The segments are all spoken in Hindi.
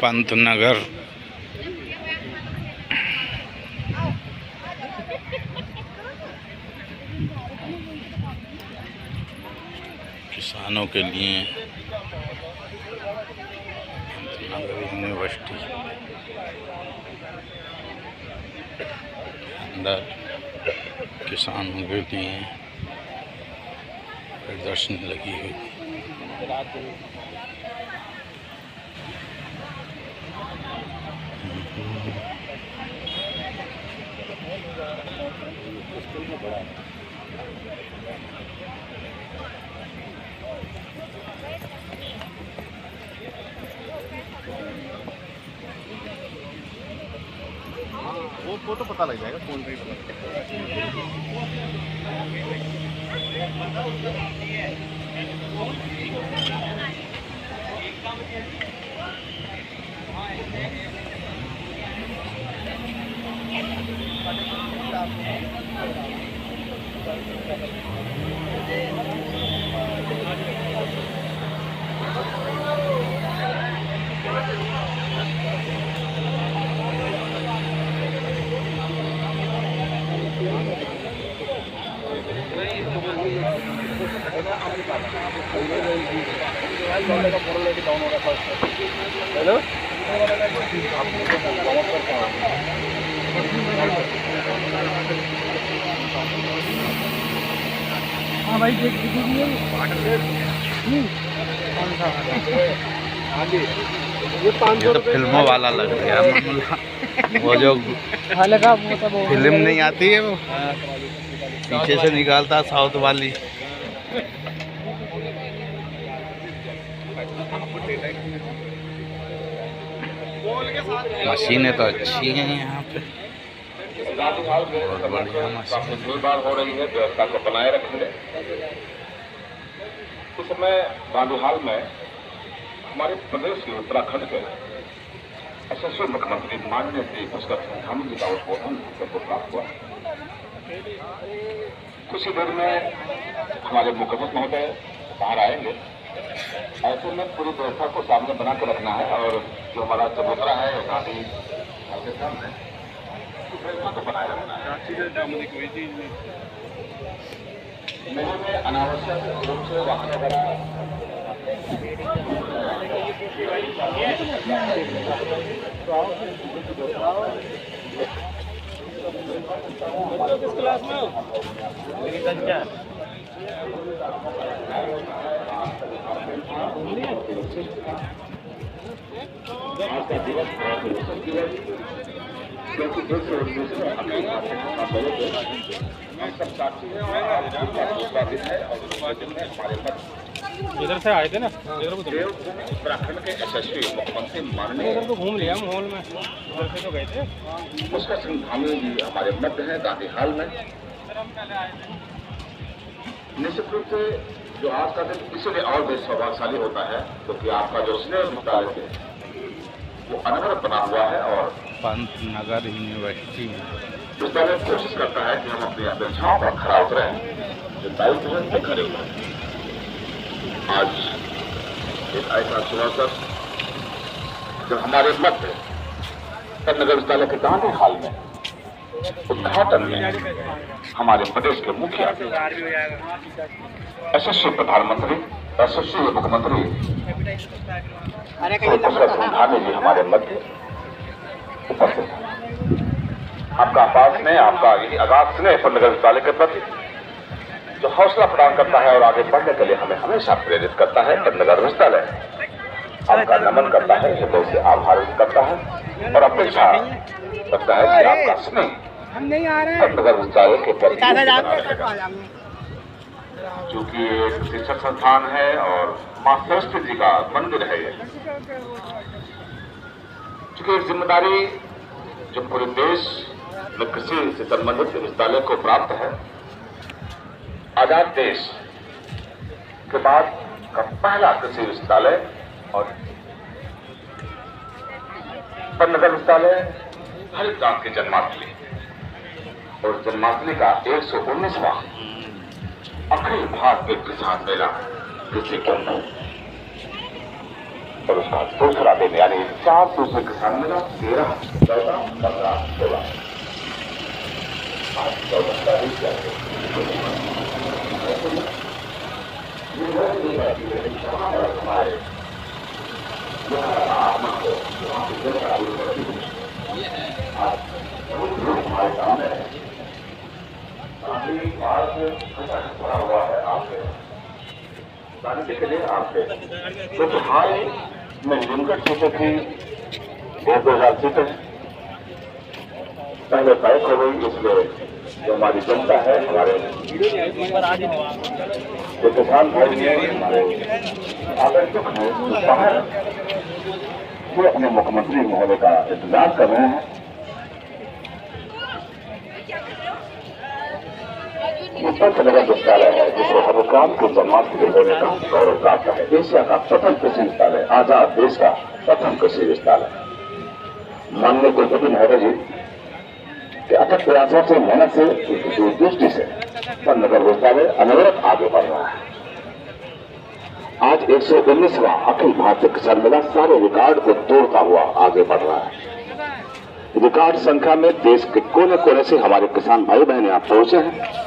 पंतनगर किसानों के लिए पंतनगर यूनिवर्सिटी अंदर किसानों के लिए प्रदर्शनी लगी हुई। वो तो पता लग जाएगा कौन भी पता हाँ भाई देख दीजिए ये तो फिल्मों वाला लग गया वो जो फिल्म नहीं आती है वो पीछे से निकालता साउथ वाली। मशीनें तो अच्छी हैं यहाँ पे, बहुत बढ़िया मशीन हो रही है। व्यवस्था को बनाए रखेंगे। इस समय बांदूहाल में हमारे प्रदेश के उत्तराखंड के यशस्वी मुख्यमंत्री माननीय श्री पुष्कर सिंह धामी जी का उद्बोधन सबको प्राप्त हुआ। कुछ ही देर में हमारे मुख्यमंत्री महोदय बाहर आएंगे। ऐसे में पूरी व्यवस्था को सामने बना के रखना है और जो हमारा चबूतरा है गांधी के सामने व्यवस्था को बनाए रखना है। मेले में अनावश्यक रूप से वाहन वगैरह किस क्लास में हो? मेरी संख्या क्योंकि 219 में हमें इधर से आए थे ना, उत्तराखंड के यशस्वी मुख्यमंत्री माननीय इधर तो घूम लिया मॉल में, इधर से तो गए थे। पुष्कर सिंह धामी जी हमारे मध्य हैं गांधी हाल में। निश्चित रूप से जो आज का दिन इसलिए और भी सौभाग्यशाली होता है क्योंकि आपका जो स्नेह विद्यालय है वो अनवरत बना हुआ है और पंतनगर यूनिवर्सिटी विद्यालय कोशिश करता है कि हम अपनी अपेक्षाओं पर खरा उतरें, जो दायित्व है उस खड़े उतरें। आज एक ऐसा सुअवसर जब हमारे मध्य पंतनगर विद्यालय के गांधी हाल में उद्घाटन में हमारे प्रदेश के मुखिया यशस्वी प्रधानमंत्री यशस्वी मुख्यमंत्री पुष्कर सिंह धामी जी हमारे मध्य उपस्थित हैं। आपका अपार स्नेह, आपका यही अगाध स्नेह पंतनगर विद्यालय के प्रति जो हौसला प्रदान करता है और आगे बढ़ने के लिए हमें हमेशा प्रेरित करता है। पंतनगर विद्यालय आपका नमन करता है, हृदय से आभार व्यक्त करता है और अपेक्षा करता है कि आपका स्नेह पंतनगर विद्यालय के प्रति चूंकि एक शिक्षक संस्थान है और मां सरस्वती जी का मंदिर है ये, चूंकि एक जिम्मेदारी जो पूरे देश में कृषि से संबंधित विद्यालय को प्राप्त है। आजाद देश के बाद का पहला कृषि विश्वविद्यालय और पंतनगर विश्वविद्यालय हरितक्रांति की जन्माष्टमी और जन्माष्टमी का 119वां अखिल भारतीय किसान मेला कृषि केंद्र और उसका दूसरा दिन यानी 4 दूसरे किसान मेला 13, 14, 15, 16 आज 14 तारीख हुआ है आपके जानने के लिए आपसे क्योंकि हाल में लिमिटेड सीटें थी 1,000 सीटें पहले तय हो गई, इसलिए जो हमारी जनता है, हमारे जो किसान भाई हैं, हमारे आवेदक हैं, बाहर वो अपने मुख्यमंत्री महोदय का इंतजार कर रहे हैं। पंचनगर विश्वविद्यालय है जिसे हरिकाम के जन्माष्टमी होने का गौरव प्राप्त है। एशिया का प्रथम कृषि विश्वविद्यालय, आजाद देश का प्रथम कृषि विश्वविद्यालय। माननीय कुलपति महोदय जी के अथक प्रयासों से, मेहनत से, दूरदृष्टि से पंचनगर विश्वविद्यालय अनवरत आगे बढ़ रहा है। आज 119वां अखिल भारतीय किसान मेला सारे रिकॉर्ड को तोड़ता हुआ आगे बढ़ रहा है। रिकॉर्ड संख्या में देश के कोने कोने से हमारे किसान भाई बहन यहाँ पहुंचे हैं।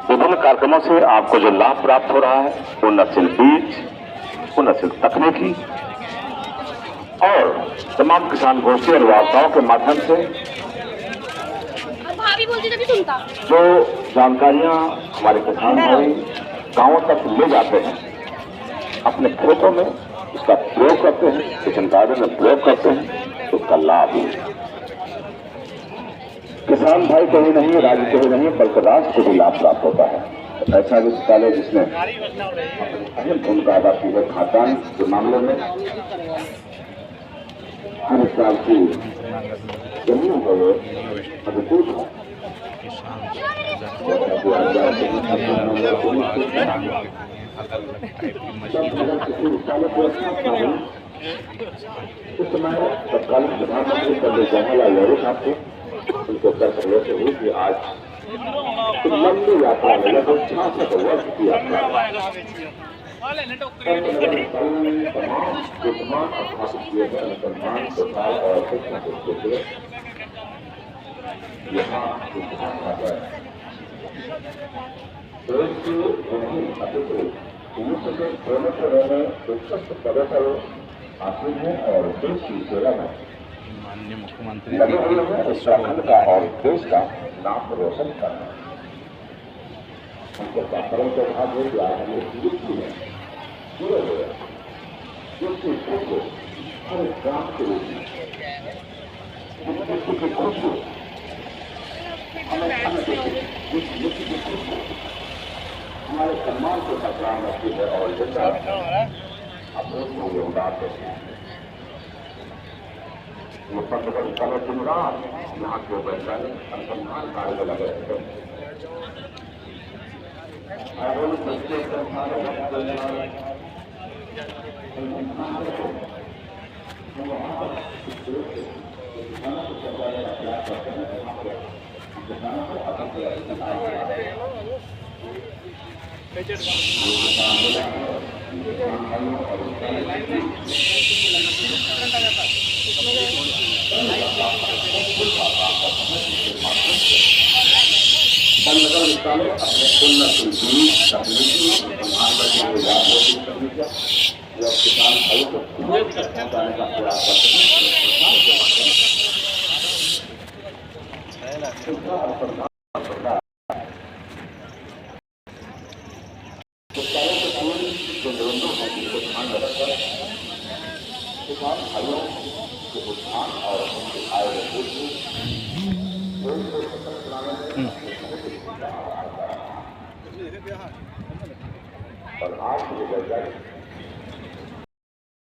विभिन्न कार्यक्रमों से आपको जो लाभ प्राप्त हो रहा है, उन्नतशील बीज, उन्नतशील तकनीकी और तमाम किसान गोष्ठी और वार्ताओं के माध्यम से जो जानकारियां हमारे किसान भाई गांवों तक ले जाते हैं, अपने खेतों में उसका प्रयोग करते हैं, किचन गार्डन में प्रयोग करते हैं, तो उसका लाभ किसान भाई को ही नहीं, राज्य को ही नहीं, बल्कि राष्ट्र को भी लाभ प्राप्त होता है। तो ऐसा विश्वविद्यालय जिसने अहम भूमिका अदा की है खाद्यान्न के मामले में, हर साल की जमीन को अनुकूल है। उस समय तत्कालीन प्रधानमंत्री पंडित जवाहरलाल नेहरू साहब थे, उनको दर्शन से हुई कि आज लंबी यात्रा में लगभग 66 वर्ष की यात्रा अनुसंधान प्रसार और शिक्षा के क्षेत्र यहाँ पर्यटन हासिल है और देश की सेवा में माननीय मुख्यमंत्री लगे हुए हैं उत्तराखंड का और देश का नाम रोशन करना। उनके परम के भाग हो गया है, जुड़े हुए हर ग्राम के रूप में की खुशबू हमारे सम्मान को बरकरार रखती है और जनता अपने योगदान देती है। वो पंचकर्म दिन रात यहाँ के वैज्ञानिक अनुसंधान कार्य में लगे रहते हैं। पंचनगर विश्वविद्यालय अपने उन्नत बीज तकनीकी जो किसान भाई को पहुंचाने का प्रयास करते हैं। किसान भाइयों के उत्थान और उनके आय में वृद्धि और आज के वैज्ञानिक